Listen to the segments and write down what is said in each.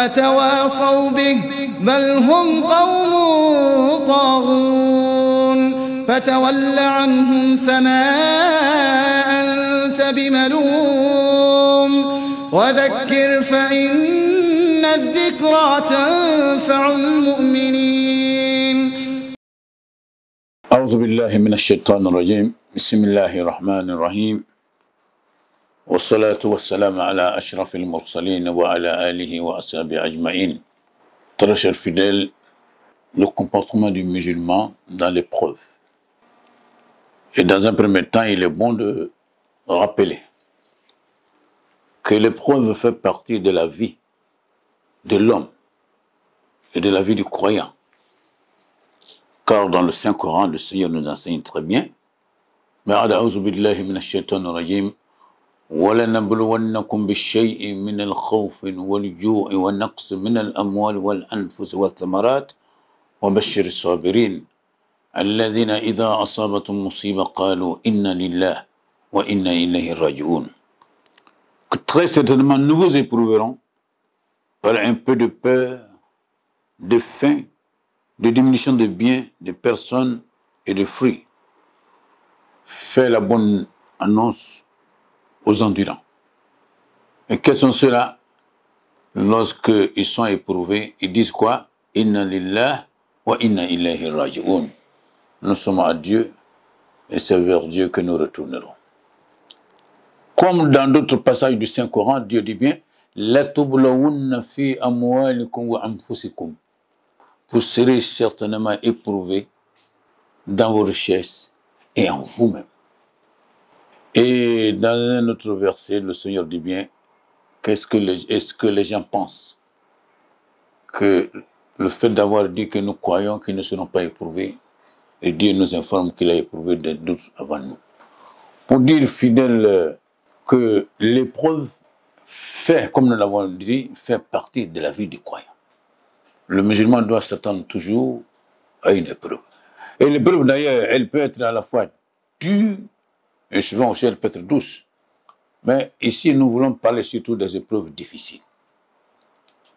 أتواصوا به بل هم قوم طاغون فتول عنهم فما أنت بملوم وذكر فإن الذكرى تنفع المؤمنين. أعوذ بالله من الشيطان الرجيم. بسم الله الرحمن الرحيم. والصلاة والسلام على أشرف المرسلين وعلى آله وأصحابه أجمعين. Très chers fidèles, le comportement du musulman dans l'épreuve. Et dans un premier temps, il est bon de rappeler que l'épreuve fait partie de la vie de l'homme et de la vie du croyant. Car dans le Saint-Coran, le Seigneur nous enseigne très bien. Mais أعوذ بالله من الشيطان الرجيم. وَلَنَبْلُوَنَّكُمْ بِالشَّيْءِ مِنَ الْخَوْفِ وَالْجُوعِ وَالنَّقْصِ مِنَ الْأَمْوَالِ وَالْأَنْفُسِ وَالثَّمَرَاتِ وَبَشِّرِ الصَّابِرِينَ الَّذِينَ إِذَا أَصَابَتْهُمْ مُصِيبَةٌ قَالُوا إِنَّا لِلَّهِ وَإِنَّا إِلَيْهِ رَاجِعُونَ. Que très certainement nous vous éprouverons par un peu de peur, de faim, de diminution de biens, de personnes et de fruits. Fais la bonne annonce aux endurants. Et quels sont ceux-là? Lorsqu'ils sont éprouvés, ils disent quoi? Inna lillah wa inna ilayhi raji'un. Nous sommes à Dieu et c'est vers Dieu que nous retournerons. Comme dans d'autres passages du Saint-Coran, Dieu dit bien la tublawunna fi amwalikum wa anfusikum. Vous serez certainement éprouvés dans vos richesses et en vous-même. Et dans un autre verset, le Seigneur dit bien, est-ce que les gens pensent que le fait d'avoir dit que nous croyons qu'ils ne seront pas éprouvés, et Dieu nous informe qu'il a éprouvé d'autres avant nous. Pour dire fidèle que l'épreuve fait, comme nous l'avons dit, fait partie de la vie du croyant. Le musulman doit s'attendre toujours à une épreuve. Et l'épreuve d'ailleurs, elle peut être à la fois dure, et souvent aussi elle peut être douce. Mais ici, nous voulons parler surtout des épreuves difficiles.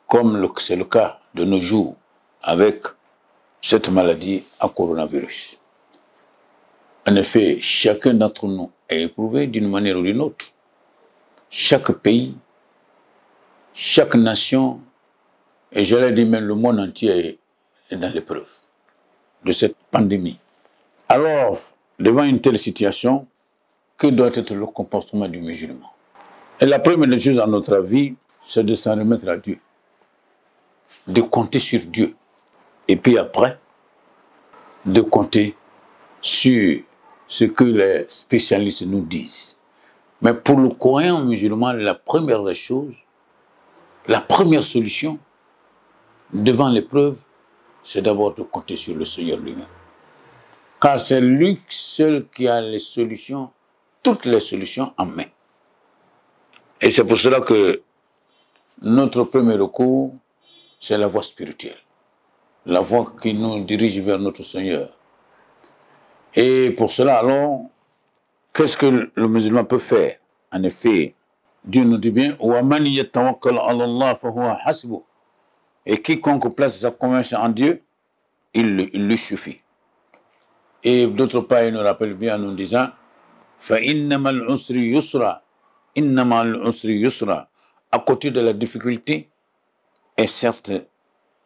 Comme c'est le cas de nos jours avec cette maladie à coronavirus. En effet, chacun d'entre nous est éprouvé d'une manière ou d'une autre. Chaque pays, chaque nation, et j'allais dire même le monde entier est dans l'épreuve de cette pandémie. Alors, devant une telle situation, que doit être le comportement du musulman? Et la première des choses à notre avis, c'est de s'en remettre à Dieu, de compter sur Dieu, et puis après, de compter sur ce que les spécialistes nous disent. Mais pour le croyant musulman, la première des choses, la première solution devant l'épreuve, c'est d'abord de compter sur le Seigneur lui-même. Car c'est lui seul qui a les solutions, toutes les solutions en main. Et c'est pour cela que notre premier recours, c'est la voie spirituelle. La voie qui nous dirige vers notre Seigneur. Et pour cela, alors, qu'est-ce que le musulman peut faire? En effet, Dieu nous dit bien, وَمَنْ يَتَوَكَّلْ عَلَى اللَّهِ فَهُوَ حَسْبُهُ. Et quiconque place sa confiance en Dieu, il lui suffit. Et d'autre part, il nous rappelle bien en nous disant, فَإِنَّمَا الْعُسْرِ يُسْرًا إِنَّمَا الْعُسْرِ يُسْرًا. À côté de la difficulté est certes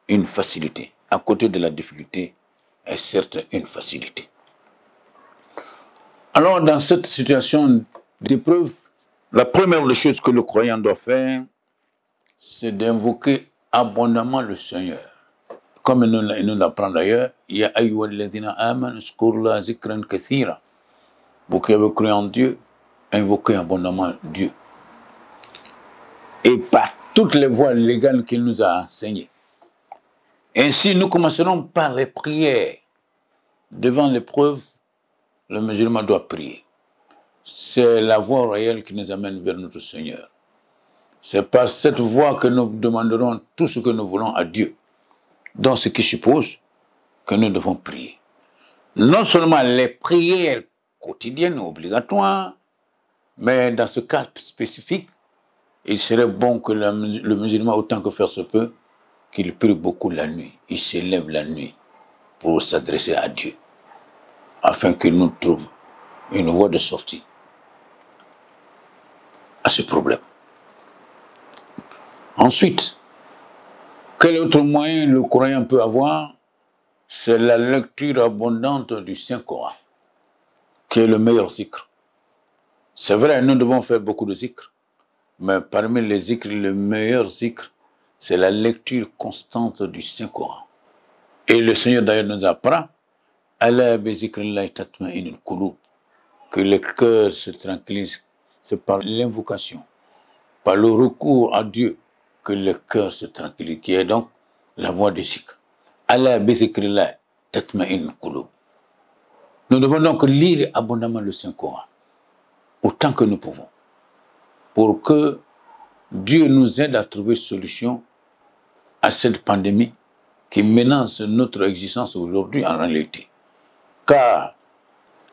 une facilité. À côté de la difficulté est certes une facilité. Alors, dans cette situation d'épreuve, la première des choses que le croyant doit faire, c'est d'invoquer abondamment le Seigneur. Comme il nous l'apprend d'ailleurs, Ya ayyuhalladhina amanu uzkurullaha zikran kathira. Vous qui avez cru en Dieu, invoquez abondamment Dieu. Et par toutes les voies légales qu'il nous a enseignées. Ainsi, nous commencerons par les prières. Devant l'épreuve, le musulman doit prier. C'est la voie royale qui nous amène vers notre Seigneur. C'est par cette voie que nous demanderons tout ce que nous voulons à Dieu. Donc, ce qui suppose que nous devons prier. Non seulement les prières quotidiennes obligatoires, mais dans ce cas spécifique, il serait bon que le musulman, autant que faire se peut, qu'il prie beaucoup la nuit. Il s'élève la nuit pour s'adresser à Dieu, afin qu'il nous trouve une voie de sortie à ce problème. Ensuite, quel autre moyen le croyant peut avoir? C'est la lecture abondante du Saint-Coran, qui est le meilleur zikr. C'est vrai, nous devons faire beaucoup de zikr, mais parmi les zikr, le meilleur zikr, c'est la lecture constante du Saint-Coran. Et le Seigneur d'ailleurs nous apprend que le cœur se tranquillise. C'est par l'invocation, par le recours à Dieu, que le cœur se tranquillise, qui est donc la voie du zikr. Nous devons donc lire abondamment le Saint-Coran, autant que nous pouvons, pour que Dieu nous aide à trouver solution à cette pandémie qui menace notre existence aujourd'hui en réalité. Car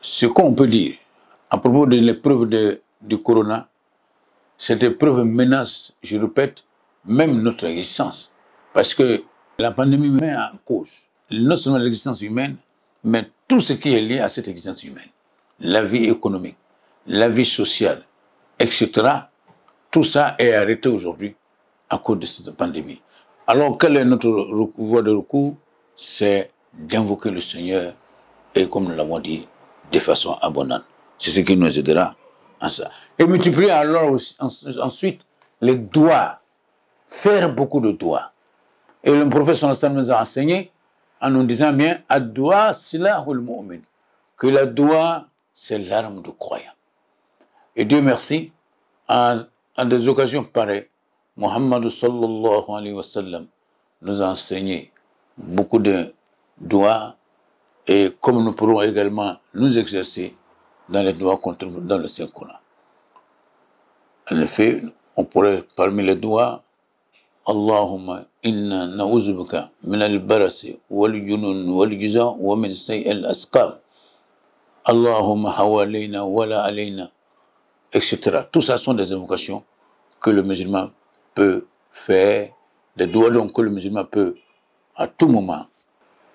ce qu'on peut dire à propos de l'épreuve du corona, cette épreuve menace, je répète, même notre existence. Parce que la pandémie met en cause non seulement l'existence humaine, mais tout ce qui est lié à cette existence humaine. La vie économique, la vie sociale, etc. Tout ça est arrêté aujourd'hui à cause de cette pandémie. Alors, quelle est notre voie de recours? C'est d'invoquer le Seigneur et, comme nous l'avons dit, de façon abondante. C'est ce qui nous aidera à ça. Et multiplier alors aussi, ensuite les doigts. Faire beaucoup de doigts. Et le prophète sallallahu nous a enseigné en nous disant bien ad-doua silahul mu'min, que la doua c'est l'arme du croyant. Et Dieu merci, en des occasions pareilles, Muhammad sallallahu alayhi wa sallam nous a enseigné beaucoup de doigts, et comme nous pourrons également nous exercer dans les doigts qu'on trouve dans le Saint-Coran. En effet, on pourrait parmi les doigts Allahumma inna na'uzubuka min al-barasi wal-junun wal-jizan wa min sayyi al-asqam. Allahumma hawalayna wala alayna, etc. Tout ça sont des invocations que le musulman peut faire, des doigts donc que le musulman peut à tout moment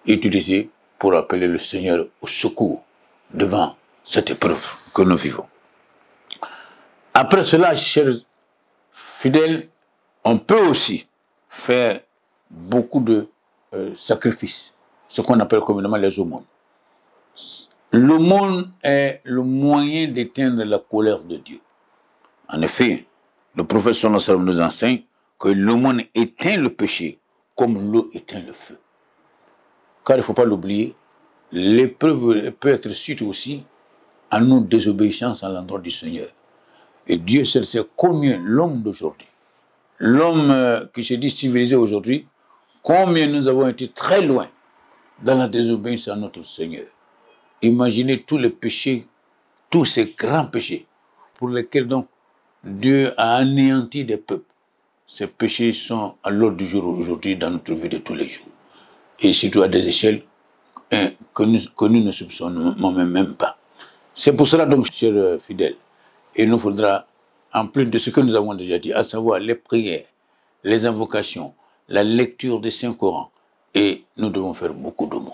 utiliser pour appeler le Seigneur au secours devant cette épreuve que nous vivons. Après cela, chers fidèles, on peut aussi faire beaucoup de sacrifices, ce qu'on appelle communément les aumônes. L'aumône est le moyen d'éteindre la colère de Dieu. En effet, le prophète sallallahu alayhi wa sallam nous enseigne que l'aumône éteint le péché comme l'eau éteint le feu. Car il ne faut pas l'oublier, l'épreuve peut être suite aussi à nos désobéissances à l'endroit du Seigneur. Et Dieu seul sait combien l'homme d'aujourd'hui, l'homme qui se dit civilisé aujourd'hui, combien nous avons été très loin dans la désobéissance à notre Seigneur. Imaginez tous les péchés, tous ces grands péchés pour lesquels donc Dieu a anéanti des peuples. Ces péchés sont à l'ordre du jour aujourd'hui dans notre vie de tous les jours. Et surtout à des échelles que nous ne soupçonnons même pas. C'est pour cela donc, chers fidèles, il nous faudra, en plus de ce que nous avons déjà dit, à savoir les prières, les invocations, la lecture des Saint-Coran, et nous devons faire beaucoup de monde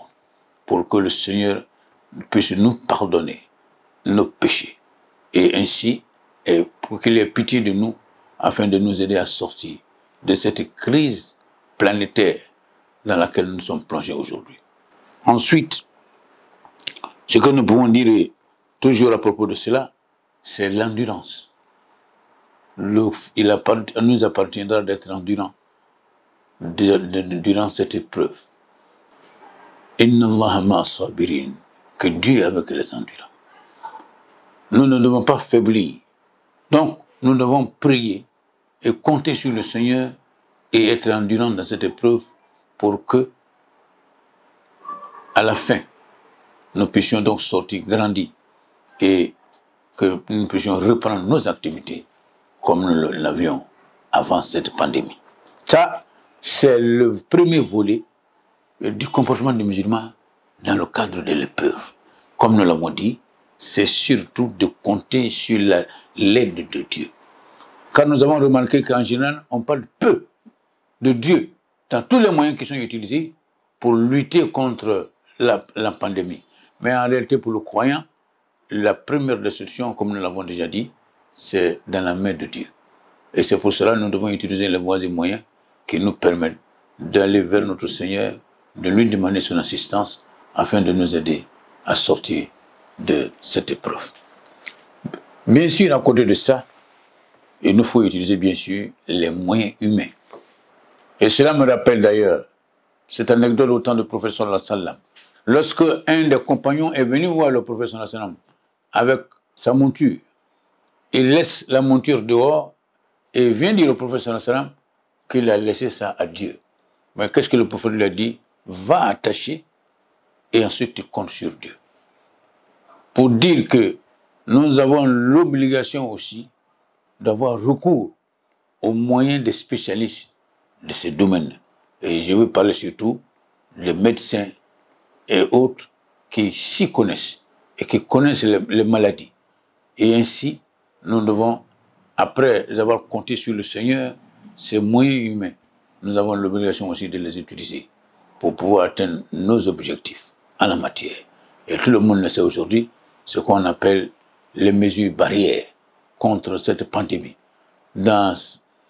pour que le Seigneur puisse nous pardonner nos péchés. Et ainsi, et pour qu'il ait pitié de nous, afin de nous aider à sortir de cette crise planétaire dans laquelle nous sommes plongés aujourd'hui. Ensuite, ce que nous pouvons dire toujours à propos de cela, c'est l'endurance. Il nous appartiendra d'être endurant durant cette épreuve. Inna Allah ma'a sabirin, que Dieu est avec les endurants. Nous ne devons pas faiblir. Donc, nous devons prier et compter sur le Seigneur et être endurants dans cette épreuve pour que, à la fin, nous puissions donc sortir grandis et que nous puissions reprendre nos activités comme nous l'avions avant cette pandémie. Ça, c'est le premier volet du comportement des musulmans dans le cadre de l'épreuve. Comme nous l'avons dit, c'est surtout de compter sur l'aide de Dieu. car nous avons remarqué qu'en général, on parle peu de Dieu dans tous les moyens qui sont utilisés pour lutter contre la pandémie. Mais en réalité, pour le croyant, la première destruction, comme nous l'avons déjà dit, c'est dans la main de Dieu. Et c'est pour cela que nous devons utiliser les voies et moyens qui nous permettent d'aller vers notre Seigneur, de lui demander son assistance afin de nous aider à sortir de cette épreuve. Bien sûr, à côté de ça, il nous faut utiliser bien sûr les moyens humains. Et cela me rappelle d'ailleurs cette anecdote au temps du prophète sallallahu alayhi wa sallam. Lorsque un des compagnons est venu voir le prophète sallallahu alayhi wa sallam avec sa monture, il laisse la monture dehors et vient dire au prophète sallallahu alayhi wa sallam qu'il a laissé ça à Dieu. Mais qu'est-ce que le prophète lui a dit? Va attacher et ensuite tu comptes sur Dieu. Pour dire que nous avons l'obligation aussi d'avoir recours aux moyens des spécialistes de ces domaines. Et je veux parler surtout des médecins et autres qui s'y connaissent et qui connaissent les maladies. Et ainsi, nous devons, après avoir compté sur le Seigneur, ces moyens humains, nous avons l'obligation aussi de les utiliser pour pouvoir atteindre nos objectifs en la matière. Et tout le monde le sait aujourd'hui, ce qu'on appelle les mesures barrières contre cette pandémie. Dans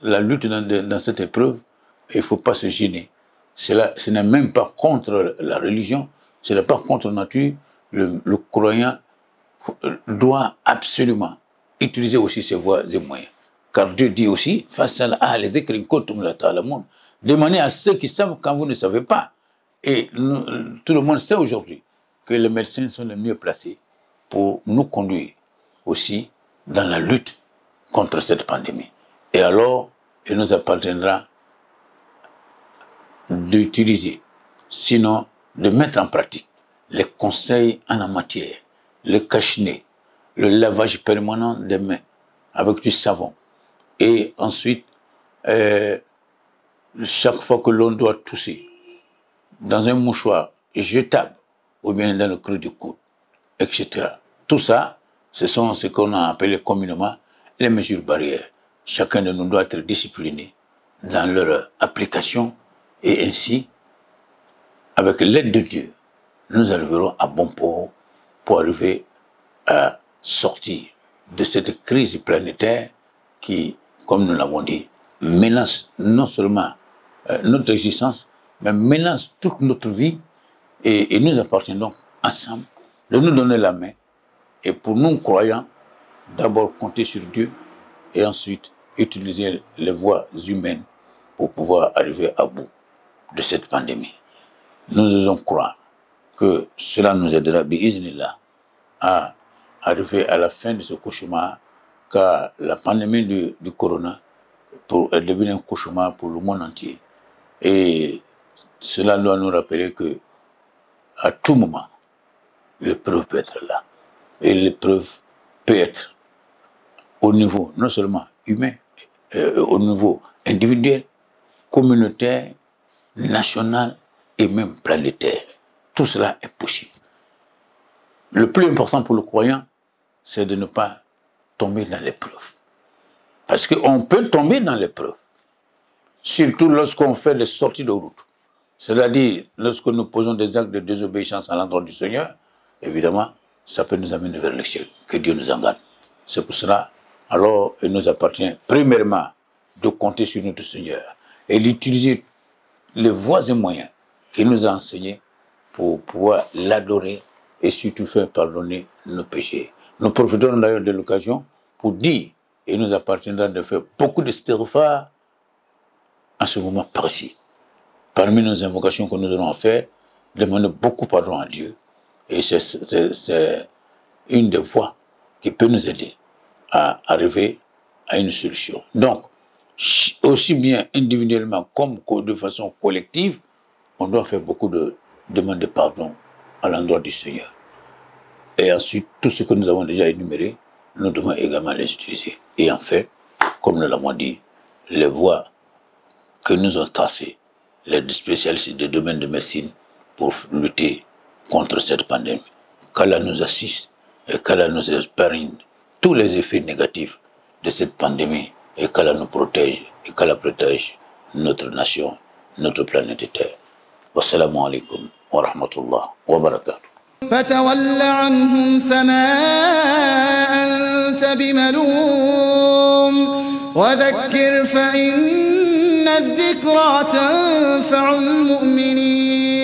la lutte dans cette épreuve, il ne faut pas se gêner. Ce n'est même pas contre la religion, ce n'est pas contre la nature. Le croyant doit absolument utiliser aussi ses voies et moyens. Car Dieu dit aussi, demandez à ceux qui savent quand vous ne savez pas. Et tout le monde sait aujourd'hui que les médecins sont les mieux placés pour nous conduire aussi dans la lutte contre cette pandémie. Et alors, il nous appartiendra d'utiliser, sinon de mettre en pratique les conseils en la matière, le cache-nez, le lavage permanent des mains avec du savon. Et ensuite, chaque fois que l'on doit tousser, dans un mouchoir jetable ou bien dans le creux du coude, etc. Tout ça, ce sont ce qu'on a appelé communément les mesures barrières. Chacun de nous doit être discipliné dans leur application et ainsi, avec l'aide de Dieu, nous arriverons à bon port pour arriver à sortir de cette crise planétaire qui, comme nous l'avons dit, menace non seulement notre existence, mais menace toute notre vie et nous appartient donc ensemble de nous donner la main et pour nous croyants, d'abord compter sur Dieu et ensuite utiliser les voies humaines pour pouvoir arriver à bout de cette pandémie. Nous osons croire que cela nous aidera, bi'iznillah, à arriver à la fin de ce cauchemar, car la pandémie du corona est devenue un cauchemar pour le monde entier. Et cela doit nous rappeler que à tout moment, l'épreuve peut être là. Et l'épreuve peut être au niveau non seulement humain, au niveau individuel, communautaire, national et même planétaire. Tout cela est possible. Le plus important pour le croyant, c'est de ne pas tomber dans l'épreuve. Parce qu'on peut tomber dans l'épreuve, surtout lorsqu'on fait des sorties de route. C'est-à-dire, lorsque nous posons des actes de désobéissance à l'endroit du Seigneur, évidemment, ça peut nous amener vers l'échec. Que Dieu nous en garde. C'est pour cela, alors, il nous appartient, premièrement, de compter sur notre Seigneur et d'utiliser les voies et moyens qu'il nous a enseignés pour pouvoir l'adorer et surtout faire pardonner nos péchés. Nous profitons d'ailleurs de l'occasion pour dire, il nous appartiendra de faire beaucoup de stérophares en ce moment précis. Parmi nos invocations que nous allons faire, demander beaucoup pardon à Dieu. Et c'est une des voies qui peut nous aider à arriver à une solution. Donc, aussi bien individuellement comme de façon collective, on doit faire beaucoup de demandes de pardon à l'endroit du Seigneur. Et ensuite, tout ce que nous avons déjà énuméré, nous devons également les utiliser. Et en fait, comme nous l'avons dit, les voies que nous ont tracées, les spécialistes des domaines de médecine pour lutter contre cette pandémie. Qu'Allah nous assiste et qu'Allah nous épargne tous les effets négatifs de cette pandémie et qu'Allah nous protège et qu'Allah protège notre nation, notre planète Terre. Wassalamu alaikum wa rahmatullah wa barakatuh. فتول عنهم فما أنت بملوم وذكر فإن الذكرى تنفع المؤمنين